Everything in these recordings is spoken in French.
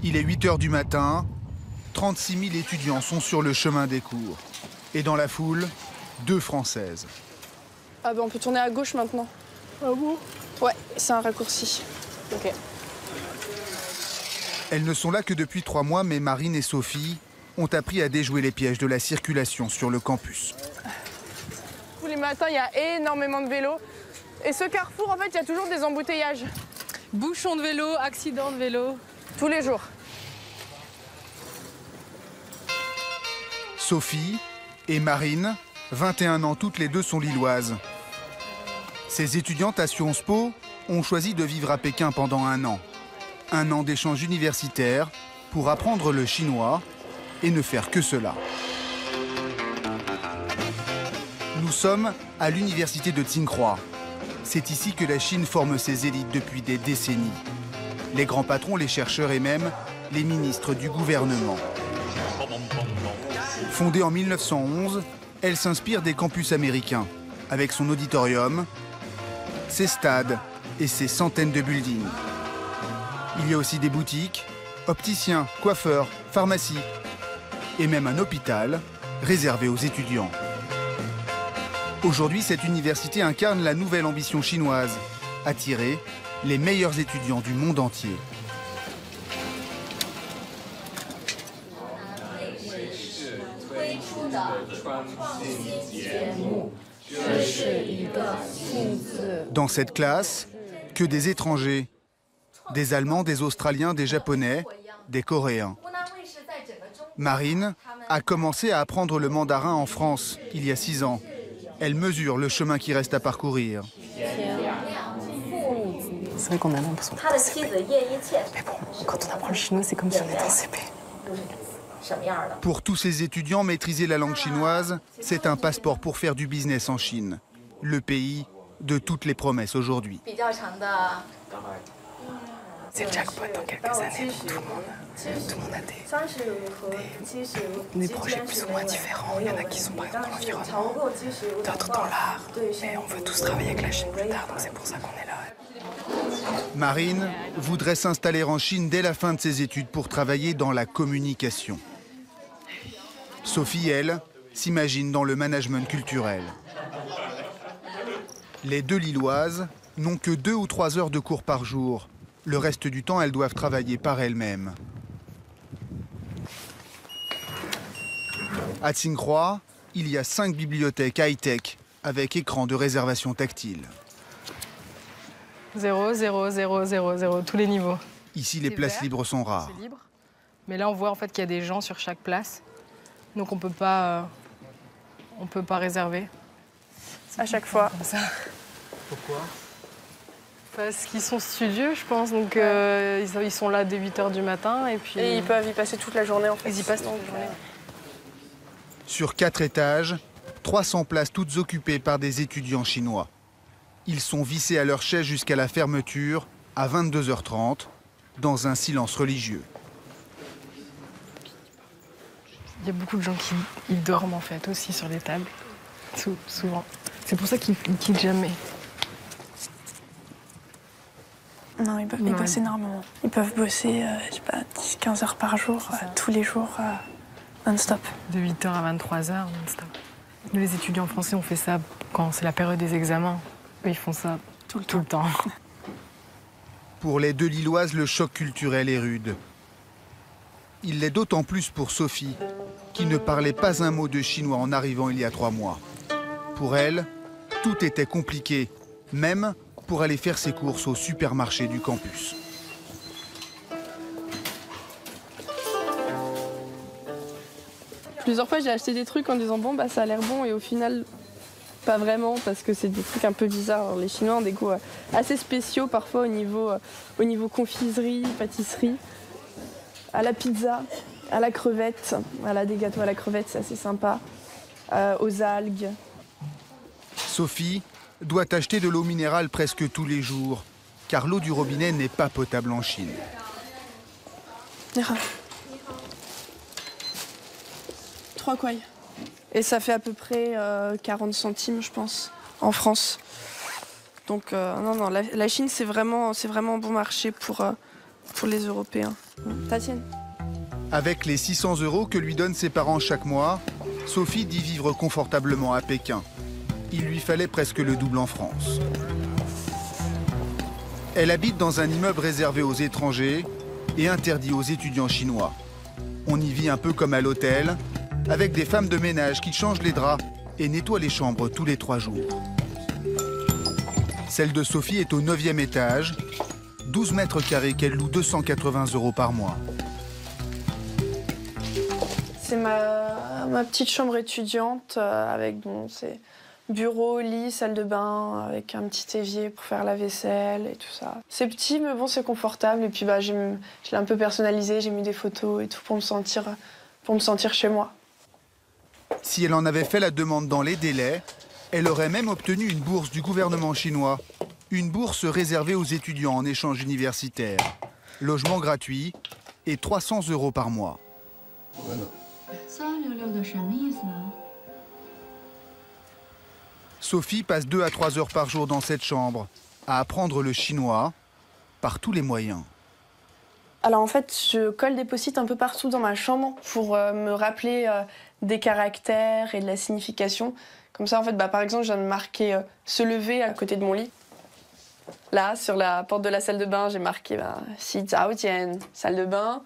Il est 8 h du matin, 36 000 étudiants sont sur le chemin des cours. Et dans la foule, 2 Françaises. Ah ben on peut tourner à gauche maintenant. Ah bon? Ouais, c'est un raccourci. Ok. Elles ne sont là que depuis 3 mois, mais Marine et Sophie ont appris à déjouer les pièges de la circulation sur le campus. Tous les matins, il y a énormément de vélos. Et ce carrefour, en fait, il y a toujours des embouteillages. Bouchons de vélo, accident de vélo. Tous les jours. Sophie et Marine, 21 ans toutes les deux, sont lilloises. Ces étudiantes à Sciences Po ont choisi de vivre à Pékin pendant 1 an. 1 an d'échange universitaire pour apprendre le chinois et ne faire que cela. Nous sommes à l'université de Tsinghua. C'est ici que la Chine forme ses élites depuis des décennies. Les grands patrons, les chercheurs et même les ministres du gouvernement. Fondée en 1911, elle s'inspire des campus américains, avec son auditorium, ses stades et ses centaines de buildings. Il y a aussi des boutiques, opticiens, coiffeurs, pharmacies et même un hôpital réservé aux étudiants. Aujourd'hui, cette université incarne la nouvelle ambition chinoise, attirer les meilleurs étudiants du monde entier. Dans cette classe, que des étrangers, des Allemands, des Australiens, des Japonais, des Coréens. Marine a commencé à apprendre le mandarin en France il y a 6 ans. Elle mesure le chemin qui reste à parcourir. C'est vrai qu'on a l'impression d'être en CP. Mais bon, quand on apprend le chinois, c'est comme si on était en CP. Pour tous ces étudiants, maîtriser la langue chinoise, c'est un passeport pour faire du business en Chine. Le pays de toutes les promesses aujourd'hui. C'est le jackpot dans quelques années pour tout le monde. Tout le monde a des projets plus ou moins différents. Il y en a qui sont par exemple dans l'environnement, d'autres dans l'art. Mais on veut tous travailler avec la Chine plus tard, donc c'est pour ça qu'on est là. Marine voudrait s'installer en Chine dès la fin de ses études pour travailler dans la communication. Sophie, elle, s'imagine dans le management culturel. Les 2 Lilloises n'ont que 2 ou 3 heures de cours par jour. Le reste du temps, elles doivent travailler par elles-mêmes. À Tsinghua, il y a 5 bibliothèques high-tech avec écran de réservation tactile. 0, 0, 0, 0, 0, tous les niveaux. Ici, les places libres sont rares. C'est libre. Mais là, on voit en fait qu'il y a des gens sur chaque place. Donc on peut pas réserver. À chaque fois. Comme ça. Pourquoi ? Parce qu'ils sont studieux, je pense. Donc ils sont là dès 8 h du matin. Et puis Et ils peuvent y passer toute la journée en fait. ils y passent toute la journée. Sur 4 étages, 300 places toutes occupées par des étudiants chinois. Ils sont vissés à leur chaise jusqu'à la fermeture, à 22 h 30, dans un silence religieux. Il y a beaucoup de gens qui dorment en fait aussi sur les tables, souvent. C'est pour ça qu'ils ne quittent jamais. Non, ils peuvent bosser énormément. Ils peuvent bosser, je sais pas, 10-15 heures par jour, tous les jours, non-stop. De 8 h à 23 h, non-stop. Nous, les étudiants français, on fait ça quand c'est la période des examens. Eux, ils font ça tout le temps. Pour les 2 Lilloises, le choc culturel est rude. Il l'est d'autant plus pour Sophie, qui ne parlait pas un mot de chinois en arrivant il y a 3 mois. Pour elle, tout était compliqué, même pour aller faire ses courses au supermarché du campus. Plusieurs fois, j'ai acheté des trucs en disant bon, bah ça a l'air bon, et au final, pas vraiment, parce que c'est des trucs un peu bizarres. Les Chinois ont des goûts assez spéciaux parfois au niveau confiserie, pâtisserie, à la pizza, à la crevette. Voilà, des gâteaux à la crevette, c'est assez sympa. Aux algues. Sophie doit acheter de l'eau minérale presque tous les jours, car l'eau du robinet n'est pas potable en Chine. 3 kuai. Et ça fait à peu près 40 centimes, je pense, en France. Donc non, la Chine, c'est vraiment bon marché pour pour les Européens. Ta tienne. Avec les 600 € que lui donnent ses parents chaque mois, Sophie dit vivre confortablement à Pékin. Il lui fallait presque le double en France. Elle habite dans un immeuble réservé aux étrangers et interdit aux étudiants chinois. On y vit un peu comme à l'hôtel, avec des femmes de ménage qui changent les draps et nettoient les chambres tous les 3 jours. Celle de Sophie est au 9e étage, 12 mètres carrés qu'elle loue 280 € par mois. C'est ma petite chambre étudiante avec c'est bureau, lit, salle de bain, avec un petit évier pour faire la vaisselle et tout ça. C'est petit, mais bon, c'est confortable. Et puis je l'ai un peu personnalisé, j'ai mis des photos et tout pour me sentir chez moi. Si elle en avait fait la demande dans les délais, elle aurait même obtenu une bourse du gouvernement chinois. Une bourse réservée aux étudiants en échange universitaire. Logement gratuit et 300 € par mois. Sophie passe 2 à 3 heures par jour dans cette chambre, à apprendre le chinois par tous les moyens. Alors en fait, je colle des post-it un peu partout dans ma chambre pour me rappeler des caractères et de la signification. Comme ça, en fait, par exemple, je viens de marquer se lever à côté de mon lit. Là, sur la porte de la salle de bain, j'ai marqué Xi Zhao Jian, salle de bain.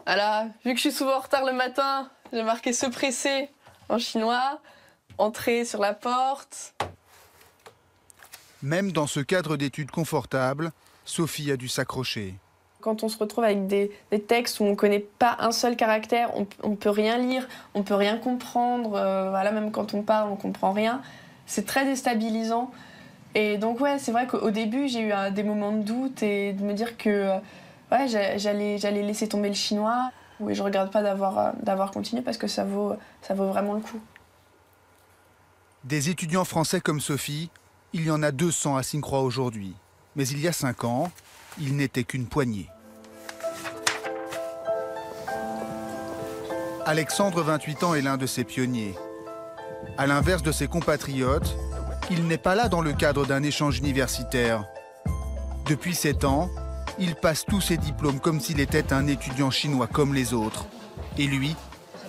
Voilà, vu que je suis souvent en retard le matin, j'ai marqué se presser en chinois, entrer sur la porte. Même dans ce cadre d'études confortable, Sophie a dû s'accrocher. Quand on se retrouve avec des textes où on ne connaît pas un seul caractère, on ne peut rien lire, on ne peut rien comprendre, voilà, même quand on parle, on ne comprend rien. C'est très déstabilisant. Et donc ouais, c'est vrai qu'au début, j'ai eu des moments de doute et de me dire que ouais, j'allais laisser tomber le chinois. Et je ne regrette pas d'avoir continué parce que ça vaut vraiment le coup. Des étudiants français comme Sophie, il y en a 200 à Singrois aujourd'hui. Mais il y a 5 ans, il n'était qu'une poignée. Alexandre, 28 ans, est l'un de ces pionniers. À l'inverse de ses compatriotes, il n'est pas là dans le cadre d'un échange universitaire. Depuis 7 ans, il passe tous ses diplômes comme s'il était un étudiant chinois comme les autres. Et lui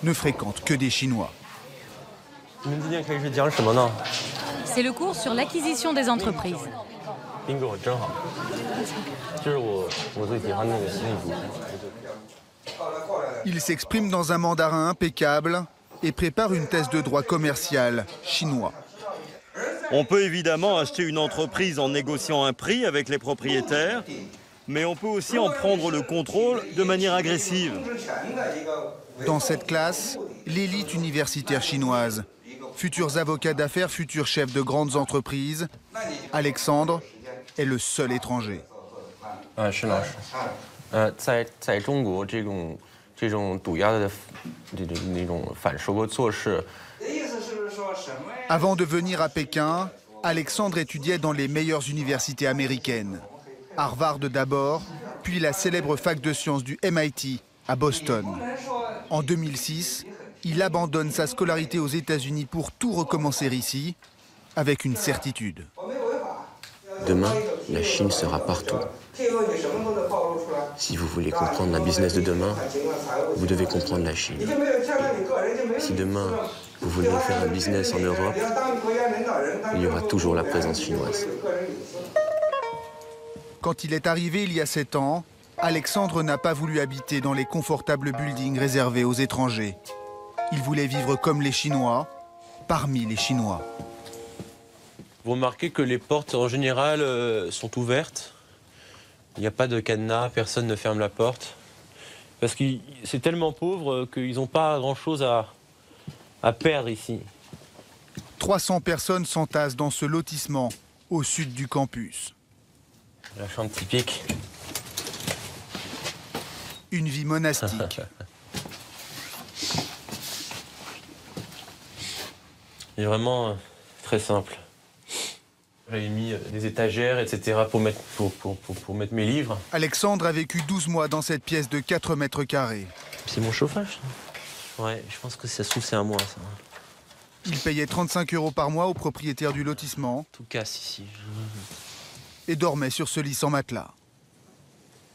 ne fréquente que des Chinois. C'est le cours sur l'acquisition des entreprises. Il s'exprime dans un mandarin impeccable et prépare une thèse de droit commercial chinois. On peut évidemment acheter une entreprise en négociant un prix avec les propriétaires, mais on peut aussi en prendre le contrôle de manière agressive. Dans cette classe, l'élite universitaire chinoise. Futurs avocats d'affaires, futurs chefs de grandes entreprises. Alexandre est le seul étranger. Avant de venir à Pékin, Alexandre étudiait dans les meilleures universités américaines. Harvard d'abord, puis la célèbre fac de sciences du MIT à Boston. En 2006, il abandonne sa scolarité aux États-Unis pour tout recommencer ici, avec une certitude. Demain, la Chine sera partout. Si vous voulez comprendre un business de demain, vous devez comprendre la Chine. Si demain, vous voulez faire un business en Europe, il y aura toujours la présence chinoise. Quand il est arrivé il y a 7 ans, Alexandre n'a pas voulu habiter dans les confortables buildings réservés aux étrangers. Il voulait vivre comme les Chinois, parmi les Chinois. Vous remarquez que les portes, en général, sont ouvertes. Il n'y a pas de cadenas, personne ne ferme la porte. Parce que c'est tellement pauvre qu'ils n'ont pas grand-chose à perdre ici. 300 personnes s'entassent dans ce lotissement, au sud du campus. La chambre typique. Une vie monastique. C'est vraiment très simple. J'avais mis des étagères, etc. pour mettre mes livres. Alexandre a vécu 12 mois dans cette pièce de 4 mètres carrés. C'est mon chauffage, ça. Ouais, je pense que ça se trouve, c'est à moi, ça. Il payait 35 € par mois au propriétaire du lotissement. Tout casse ici. Et dormait sur ce lit sans matelas.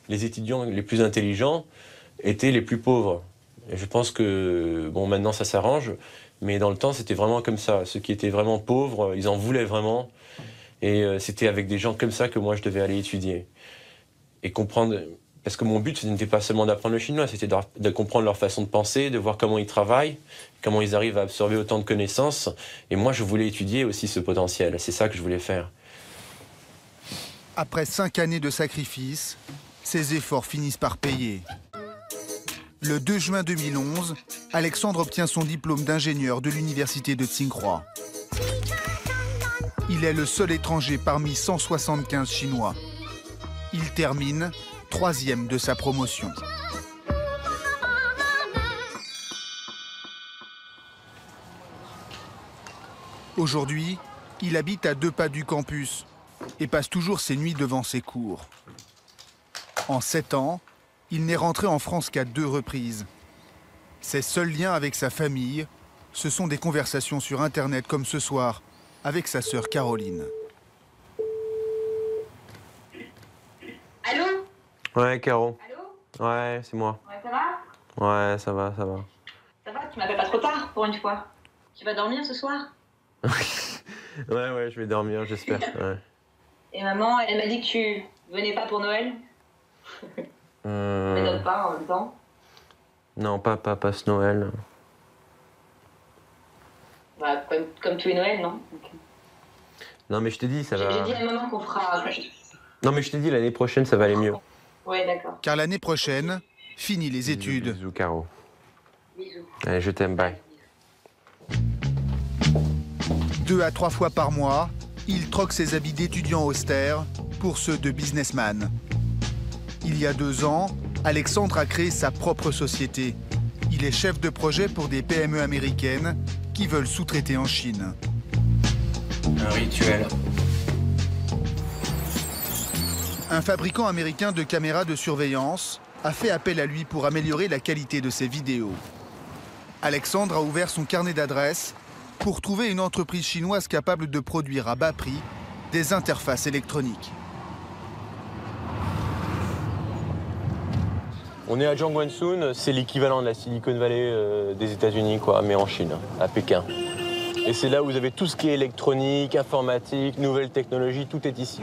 les étudiants les plus intelligents étaient les plus pauvres. Et je pense que, bon, maintenant ça s'arrange, mais dans le temps c'était vraiment comme ça. Ceux qui étaient vraiment pauvres, ils en voulaient vraiment. Et c'était avec des gens comme ça que moi je devais aller étudier. Et comprendre, parce que mon but ce n'était pas seulement d'apprendre le chinois, c'était de comprendre leur façon de penser, de voir comment ils travaillent, comment ils arrivent à absorber autant de connaissances. Et moi je voulais étudier aussi ce potentiel, c'est ça que je voulais faire. Après 5 années de sacrifices, ses efforts finissent par payer. Le 2 juin 2011, Alexandre obtient son diplôme d'ingénieur de l'université de Tsinghua. Il est le seul étranger parmi 175 Chinois. Il termine 3e de sa promotion. Aujourd'hui, il habite à 2 pas du campus et passe toujours ses nuits devant ses cours. En 7 ans, il n'est rentré en France qu'à 2 reprises. Ses seuls liens avec sa famille, ce sont des conversations sur Internet comme ce soir, avec sa sœur Caroline. Allô? Ouais, Caro. Allô? Ouais, c'est moi. Ouais, ça va? Ouais, ça va, ça va. Ça va, tu m'appelles pas trop tard pour une fois. Tu vas dormir ce soir? Ouais, je vais dormir, j'espère. Ouais. Et maman, elle m'a dit que tu venais pas pour Noël? Mais donne pas en même temps. Non, pas ce Noël. Bah, comme tous les Noëls, non? Non, mais je t'ai dit, ça va... J'ai dit à maman qu'on fera... Non, mais je t'ai dit, l'année prochaine, ça va aller mieux. Ouais, d'accord. Car l'année prochaine, fini les études. Bisous, Caro. Bisous. Allez, je t'aime, bye. 2 à 3 fois par mois, il troque ses habits d'étudiant austère pour ceux de businessman. Il y a 2 ans, Alexandre a créé sa propre société. Il est chef de projet pour des PME américaines qui veulent sous-traiter en Chine. Un rituel. Un fabricant américain de caméras de surveillance a fait appel à lui pour améliorer la qualité de ses vidéos. Alexandre a ouvert son carnet d'adresses pour trouver une entreprise chinoise capable de produire à bas prix des interfaces électroniques. On est à Jiangguansun, c'est l'équivalent de la Silicon Valley des États-Unis, quoi, mais en Chine, à Pékin. Et c'est là où vous avez tout ce qui est électronique, informatique, nouvelles technologies, tout est ici.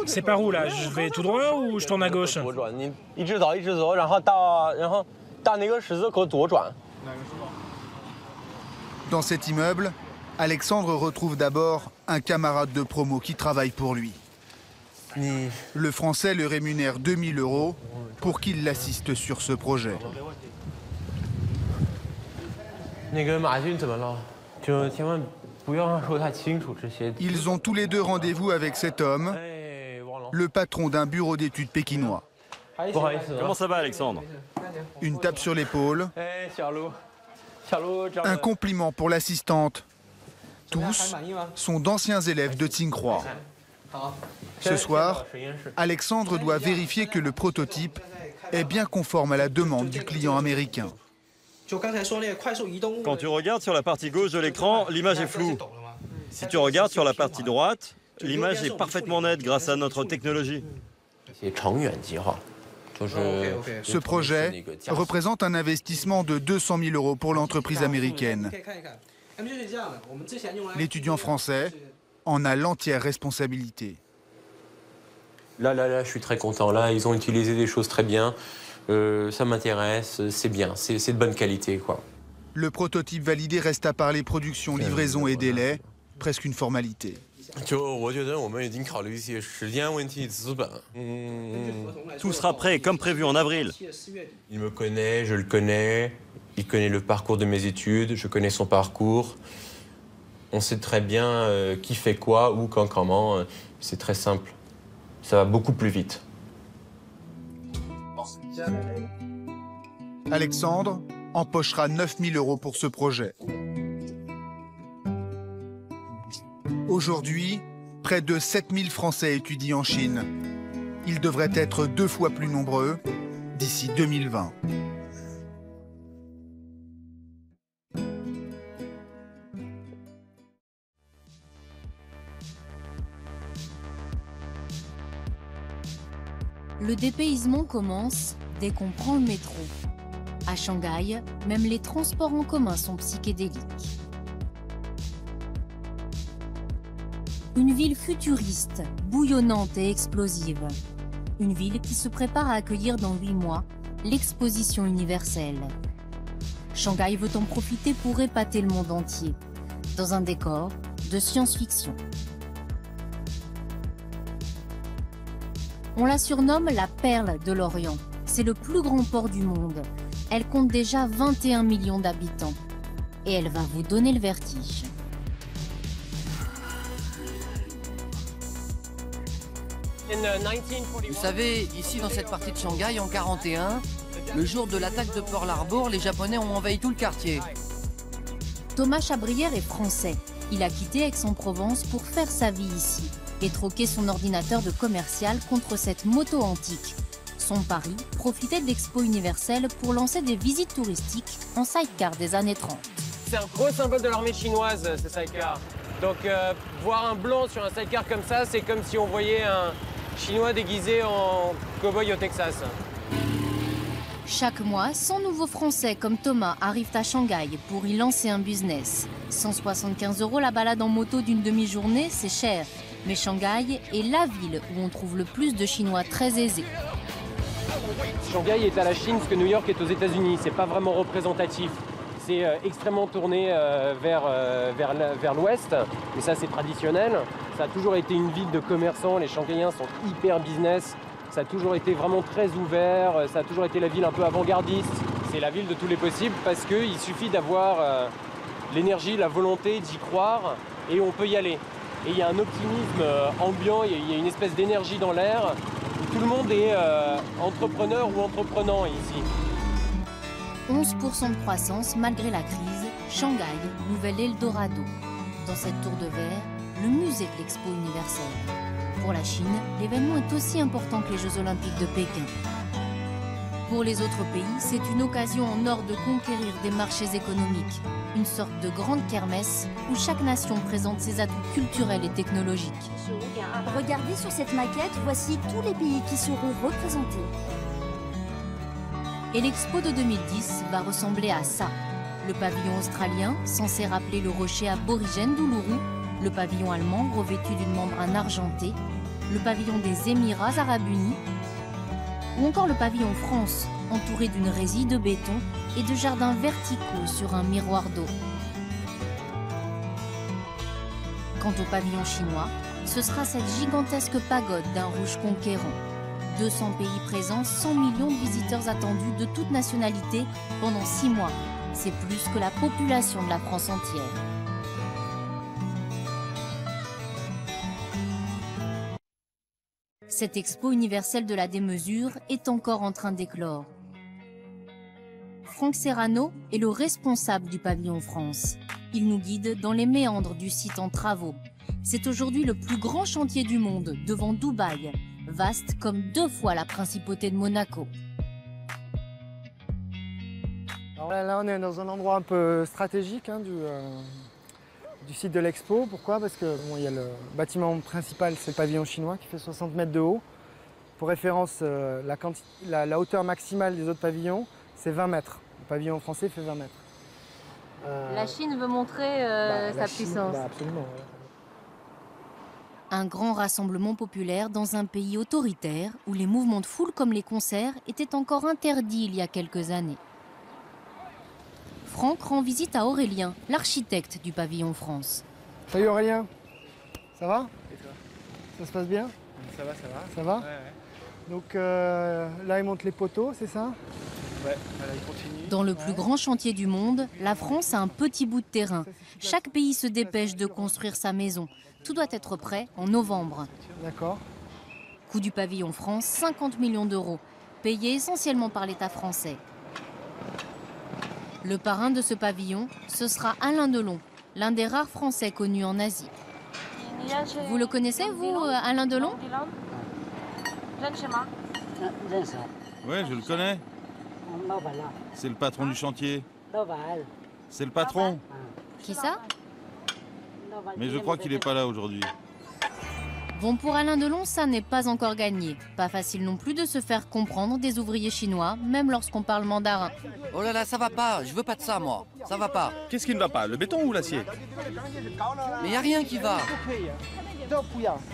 C'est par où là? Je vais tout droit ou je tourne à gauche? Dans cet immeuble, Alexandre retrouve d'abord un camarade de promo qui travaille pour lui. Le Français le rémunère 2 000 € pour qu'il l'assiste sur ce projet. Ils ont tous les deux rendez-vous avec cet homme, le patron d'un bureau d'études pékinois. Comment ça va, Alexandre? Une tape sur l'épaule, un compliment pour l'assistante. Tous sont d'anciens élèves de Tsinghua. Ce soir, Alexandre doit vérifier que le prototype est bien conforme à la demande du client américain. Quand tu regardes sur la partie gauche de l'écran, l'image est floue. Si tu regardes sur la partie droite, l'image est parfaitement nette grâce à notre technologie. Ce projet représente un investissement de 200 000 € pour l'entreprise américaine. L'étudiant français en a l'entière responsabilité. Là, je suis très content. Là, ils ont utilisé des choses très bien. Ça m'intéresse, c'est bien, c'est de bonne qualité, quoi. Le prototype validé reste à parler production, livraison et délai, presque une formalité. Tout sera prêt comme prévu en avril. Il me connaît, je le connais. Il connaît le parcours de mes études, je connais son parcours. On sait très bien qui fait quoi, où, quand, comment. C'est très simple. Ça va beaucoup plus vite. Alexandre empochera 9 000 € pour ce projet. Aujourd'hui, près de 7 000 Français étudient en Chine. Ils devraient être 2 fois plus nombreux d'ici 2020. Le dépaysement commence dès qu'on prend le métro. À Shanghai, même les transports en commun sont psychédéliques. Une ville futuriste, bouillonnante et explosive. Une ville qui se prépare à accueillir dans 8 mois l'exposition universelle. Shanghai veut en profiter pour épater le monde entier, dans un décor de science-fiction. On la surnomme la perle de l'Orient. C'est le plus grand port du monde. Elle compte déjà 21 millions d'habitants. Et elle va vous donner le vertige. Vous savez, ici dans cette partie de Shanghai, en 41, le jour de l'attaque de Pearl Harbor, les Japonais ont envahi tout le quartier. Thomas Chabrière est français. Il a quitté Aix-en-Provence pour faire sa vie ici et troquer son ordinateur de commercial contre cette moto antique. Son pari, profiter de l'Expo universelle pour lancer des visites touristiques en sidecar des années 30. C'est un gros symbole de l'armée chinoise, ce sidecar. Donc voir un blanc sur un sidecar comme ça, c'est comme si on voyait un Chinois déguisé en cow-boy au Texas. Chaque mois, 100 nouveaux Français comme Thomas arrivent à Shanghai pour y lancer un business. 175 € la balade en moto d'une demi-journée, c'est cher. Mais Shanghai est la ville où on trouve le plus de Chinois très aisés. Shanghai est à la Chine ce que New York est aux États-Unis. C'est pas vraiment représentatif. C'est extrêmement tourné vers l'ouest, et ça c'est traditionnel. Ça a toujours été une ville de commerçants, les Shanghaïens sont hyper business, ça a toujours été vraiment très ouvert, ça a toujours été la ville un peu avant-gardiste. C'est la ville de tous les possibles parce qu'il suffit d'avoir l'énergie, la volonté d'y croire et on peut y aller. Et il y a un optimisme ambiant, il y a une espèce d'énergie dans l'air où tout le monde est entrepreneur ou entreprenant ici. 11% de croissance malgré la crise, Shanghai, nouvel Eldorado. Dans cette tour de verre, le musée de l'Expo universelle. Pour la Chine, l'événement est aussi important que les Jeux Olympiques de Pékin. Pour les autres pays, c'est une occasion en or de conquérir des marchés économiques. Une sorte de grande kermesse où chaque nation présente ses atouts culturels et technologiques. Regardez sur cette maquette, voici tous les pays qui seront représentés. Et l'Expo de 2010 va ressembler à ça. Le pavillon australien, censé rappeler le rocher aborigène d'Uluru, le pavillon allemand revêtu d'une membrane argentée, le pavillon des Émirats arabes unis, ou encore le pavillon France, entouré d'une résille de béton et de jardins verticaux sur un miroir d'eau. Quant au pavillon chinois, ce sera cette gigantesque pagode d'un rouge conquérant. 200 pays présents, 100 millions de visiteurs attendus de toutes nationalités pendant 6 mois. C'est plus que la population de la France entière. Cette expo universelle de la démesure est encore en train d'éclore. Franck Serrano est le responsable du pavillon France. Il nous guide dans les méandres du site en travaux. C'est aujourd'hui le plus grand chantier du monde, devant Dubaï, vaste comme 2 fois la principauté de Monaco. Alors là, on est dans un endroit un peu stratégique du site de l'expo. Pourquoi? Parce que il y a le bâtiment principal, c'est le pavillon chinois qui fait 60 mètres de haut. Pour référence, la hauteur maximale des autres pavillons, c'est 20 mètres. Le pavillon français fait 20 mètres. La Chine veut montrer sa puissance. Absolument. Ouais. Un grand rassemblement populaire dans un pays autoritaire où les mouvements de foule comme les concerts étaient encore interdits il y a quelques années. Franck rend visite à Aurélien, l'architecte du pavillon France. Salut Aurélien, ça va? Et toi? Ça se passe bien? Ça va, ça va. Ça va? Ouais. Donc là, ils montent les poteaux, c'est ça? Ouais, voilà, ils continuent. Dans le plus grand chantier du monde, la France a un petit bout de terrain. Chaque pays se dépêche de construire sa maison. Tout doit être prêt en novembre. D'accord. Coût du pavillon France, 50 millions d'euros, payé essentiellement par l'État français. Le parrain de ce pavillon, ce sera Alain Delon, l'un des rares Français connus en Asie. Vous le connaissez, vous, Alain Delon? Ouais, je le connais. C'est le patron du chantier. C'est le patron. Qui ça? Mais je crois qu'il n'est pas là aujourd'hui. Bon, pour Alain Delon, ça n'est pas encore gagné. Pas facile non plus de se faire comprendre des ouvriers chinois, même lorsqu'on parle mandarin. Oh là là, ça va pas, je veux pas de ça moi, ça va pas. Qu'est-ce qui ne va pas, le béton ou l'acier? Mais y a rien qui va.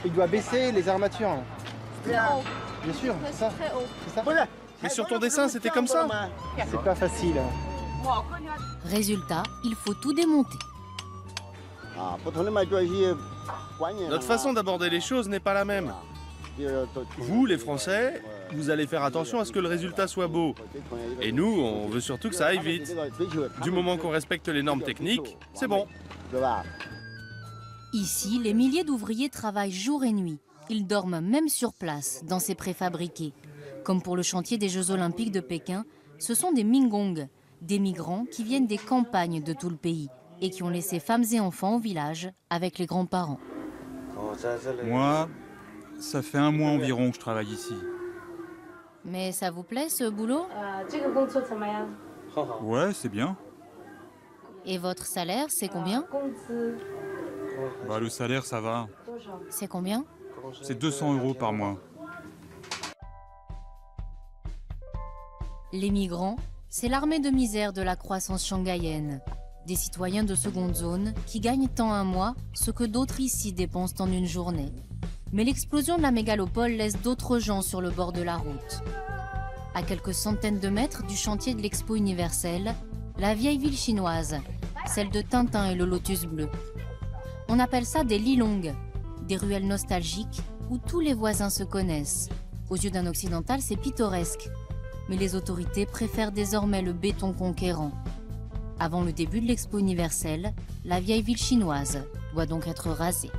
Il doit baisser les armatures. Bien sûr, c'est ça. C'est ça. Mais sur ton dessin, c'était comme ça. C'est pas facile. Résultat, il faut tout démonter. Notre façon d'aborder les choses n'est pas la même. Vous, les Français, vous allez faire attention à ce que le résultat soit beau. Et nous, on veut surtout que ça aille vite. Du moment qu'on respecte les normes techniques, c'est bon. Ici, les milliers d'ouvriers travaillent jour et nuit. Ils dorment même sur place, dans ces préfabriqués. Comme pour le chantier des Jeux Olympiques de Pékin, ce sont des Minggong, des migrants qui viennent des campagnes de tout le pays et qui ont laissé femmes et enfants au village avec les grands-parents. Moi, ça fait 1 mois environ que je travaille ici. Mais ça vous plaît ce boulot? Ouais, c'est bien. Et votre salaire, c'est combien? Bah, le salaire, ça va. C'est combien? C'est 200 € par mois. Les migrants, c'est l'armée de misère de la croissance shanghaïenne. Des citoyens de seconde zone qui gagnent en un mois ce que d'autres ici dépensent en une journée. Mais l'explosion de la mégalopole laisse d'autres gens sur le bord de la route. À quelques centaines de mètres du chantier de l'Expo universelle, la vieille ville chinoise, celle de Tintin et le Lotus bleu. On appelle ça des Lilong, des ruelles nostalgiques où tous les voisins se connaissent. Aux yeux d'un occidental, c'est pittoresque. Mais les autorités préfèrent désormais le béton conquérant. Avant le début de l'Expo universelle, la vieille ville chinoise doit donc être rasée.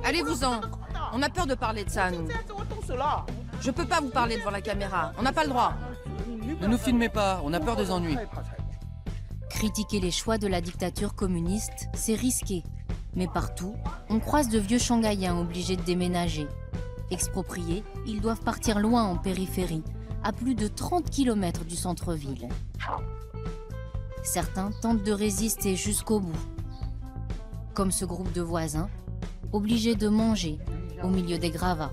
Allez-vous-en. On a peur de parler de ça, nous. Je peux pas vous parler devant la caméra. On n'a pas le droit. Ne nous filmez pas, on a peur des ennuis. Critiquer les choix de la dictature communiste, c'est risqué. Mais partout, on croise de vieux Shanghaïens obligés de déménager. Expropriés, ils doivent partir loin en périphérie, à plus de 30 km du centre-ville. Certains tentent de résister jusqu'au bout. Comme ce groupe de voisins, obligés de manger au milieu des gravats.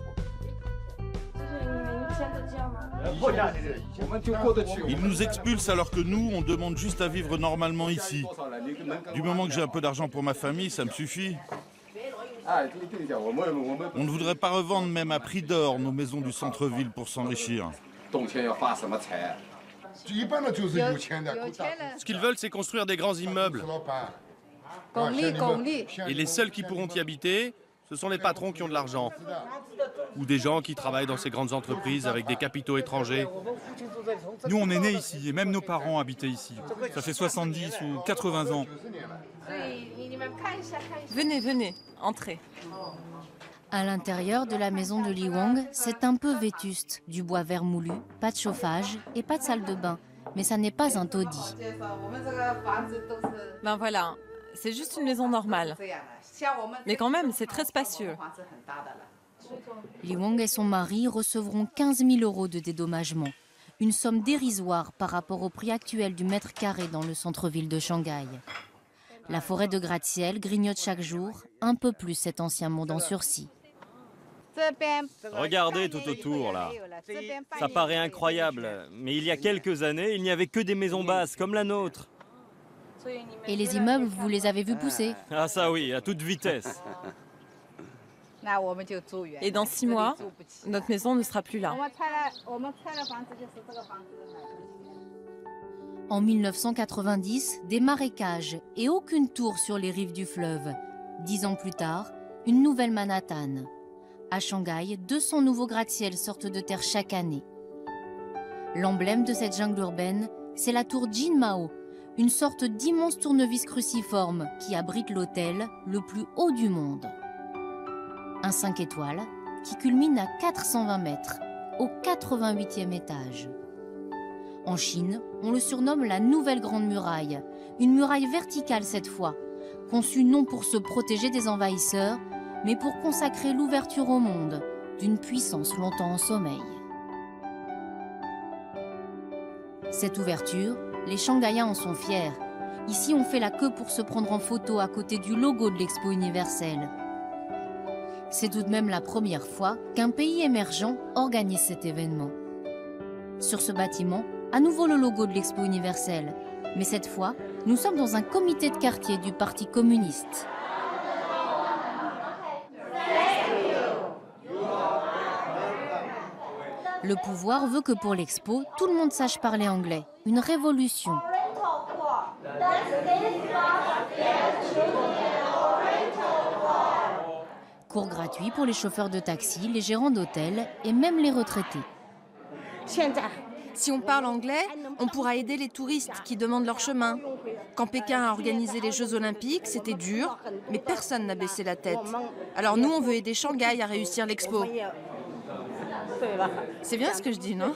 Ils nous expulsent alors que nous, on demande juste à vivre normalement ici. Du moment que j'ai un peu d'argent pour ma famille, ça me suffit. On ne voudrait pas revendre même à prix d'or nos maisons du centre-ville pour s'enrichir. Ce qu'ils veulent, c'est construire des grands immeubles. Et les seuls qui pourront y habiter, ce sont les patrons qui ont de l'argent. Ou des gens qui travaillent dans ces grandes entreprises avec des capitaux étrangers. Nous, on est nés ici, et même nos parents habitaient ici. Ça fait 70 ou 80 ans. Venez, venez, entrez. À l'intérieur de la maison de Li Wang, c'est un peu vétuste. Du bois vermoulu, pas de chauffage et pas de salle de bain. Mais ça n'est pas un taudis. Ben voilà, c'est juste une maison normale. Mais quand même, c'est très spacieux. Li Wang et son mari recevront 15 000 € de dédommagement. Une somme dérisoire par rapport au prix actuel du mètre carré dans le centre-ville de Shanghai. La forêt de gratte-ciel grignote chaque jour un peu plus cet ancien monde en sursis. Regardez tout autour, là. Ça paraît incroyable, mais il y a quelques années, il n'y avait que des maisons basses, comme la nôtre. Et les immeubles, vous les avez vus pousser? Ah ça oui, à toute vitesse. Et dans 6 mois, notre maison ne sera plus là. En 1990, des marécages et aucune tour sur les rives du fleuve. 10 ans plus tard, une nouvelle Manhattan. À Shanghai, 200 nouveaux gratte-ciel sortent de terre chaque année. L'emblème de cette jungle urbaine, c'est la tour Jinmao, une sorte d'immense tournevis cruciforme qui abrite l'hôtel le plus haut du monde. Un 5 étoiles qui culmine à 420 mètres, au 88e étage. En Chine, on le surnomme la Nouvelle Grande Muraille, une muraille verticale cette fois, conçue non pour se protéger des envahisseurs, mais pour consacrer l'ouverture au monde d'une puissance longtemps en sommeil. Cette ouverture, les Shanghaïens en sont fiers. Ici, on fait la queue pour se prendre en photo à côté du logo de l'Expo universelle. C'est tout de même la première fois qu'un pays émergent organise cet événement. Sur ce bâtiment, à nouveau le logo de l'Expo universelle. Mais cette fois, nous sommes dans un comité de quartier du Parti communiste. Le pouvoir veut que pour l'expo, tout le monde sache parler anglais. Une révolution. Cours gratuits pour les chauffeurs de taxi, les gérants d'hôtels et même les retraités. Si on parle anglais, on pourra aider les touristes qui demandent leur chemin. Quand Pékin a organisé les Jeux Olympiques, c'était dur, mais personne n'a baissé la tête. Alors nous, on veut aider Shanghai à réussir l'expo. C'est bien ce que je dis, non?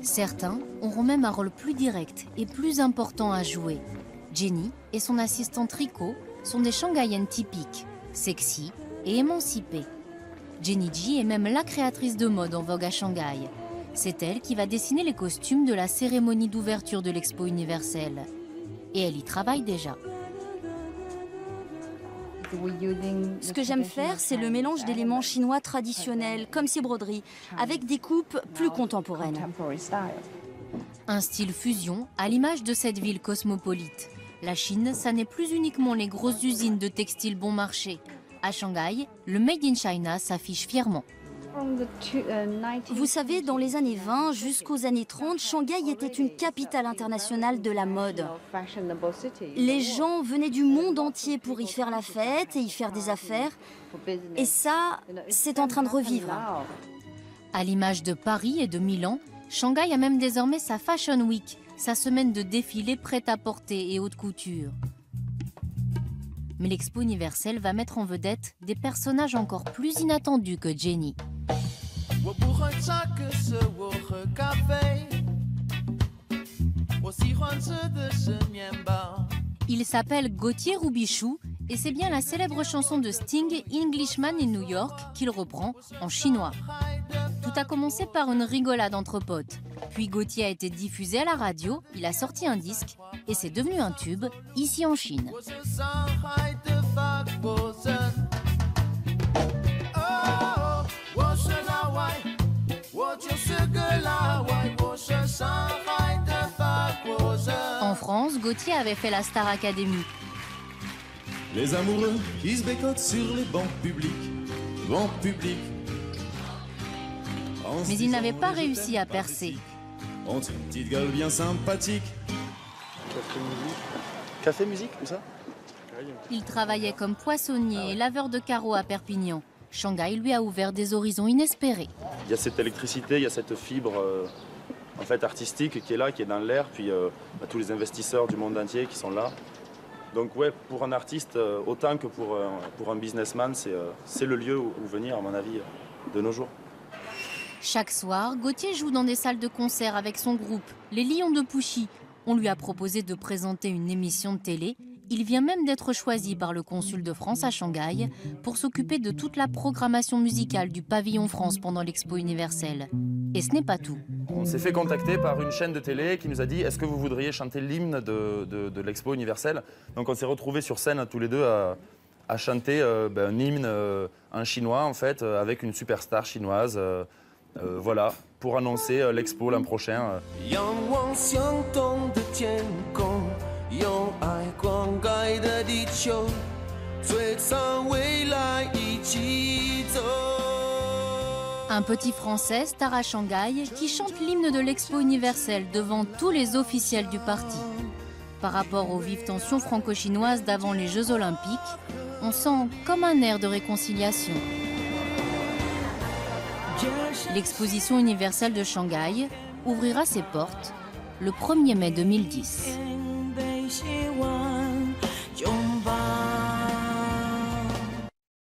Certains auront même un rôle plus direct et plus important à jouer. Jenny et son assistante Rico sont des Shanghaïennes typiques, sexy et émancipées. Jenny Ji est même la créatrice de mode en vogue à Shanghai. C'est elle qui va dessiner les costumes de la cérémonie d'ouverture de l'Expo universelle. Et elle y travaille déjà. Ce que j'aime faire, c'est le mélange d'éléments chinois traditionnels, comme ces broderies, avec des coupes plus contemporaines. Un style fusion à l'image de cette ville cosmopolite. La Chine, ça n'est plus uniquement les grosses usines de textiles bon marché. À Shanghai, le Made in China s'affiche fièrement. Vous savez, dans les années 20 jusqu'aux années 30, Shanghai était une capitale internationale de la mode. Les gens venaient du monde entier pour y faire la fête et y faire des affaires. Et ça, c'est en train de revivre. À l'image de Paris et de Milan, Shanghai a même désormais sa Fashion Week, sa semaine de défilés prêt-à-porter et haute couture. Mais l'Expo universelle va mettre en vedette des personnages encore plus inattendus que Jenny. Il s'appelle Gauthier Robichou et c'est bien la célèbre chanson de Sting, Englishman in New York, qu'il reprend en chinois. Tout a commencé par une rigolade entre potes. Puis Gauthier a été diffusé à la radio, il a sorti un disque et c'est devenu un tube ici en Chine. En France, Gauthier avait fait la Star Academy. Les amoureux qui se bécotent sur les bancs publics, Mais il n'avait pas réussi à percer. On tient une petite gueule bien sympathique. Café musique, où ça? Il travaillait comme poissonnier et laveur de carreaux à Perpignan. Shanghai lui a ouvert des horizons inespérés. Il y a cette électricité, il y a cette fibre en fait, artistique qui est là, qui est dans l'air, puis tous les investisseurs du monde entier qui sont là. Donc ouais, pour un artiste, autant que pour un businessman, c'est le lieu où venir, à mon avis, de nos jours. Chaque soir, Gauthier joue dans des salles de concert avec son groupe, les Lions de Pouchy. On lui a proposé de présenter une émission de télé. Il vient même d'être choisi par le consul de France à Shanghai pour s'occuper de toute la programmation musicale du pavillon France pendant l'Expo universelle. Et ce n'est pas tout. On s'est fait contacter par une chaîne de télé qui nous a dit « Est-ce que vous voudriez chanter l'hymne de l'Expo universelle ?» Donc on s'est retrouvés sur scène tous les deux à chanter un hymne en chinois en fait, avec une superstar chinoise. Voilà, pour annoncer l'expo l'an prochain. Un petit Français, star à Shanghai, qui chante l'hymne de l'Expo universelle devant tous les officiels du parti. Par rapport aux vives tensions franco-chinoises d'avant les Jeux Olympiques, on sent comme un air de réconciliation. L'exposition universelle de Shanghai ouvrira ses portes le 1er mai 2010.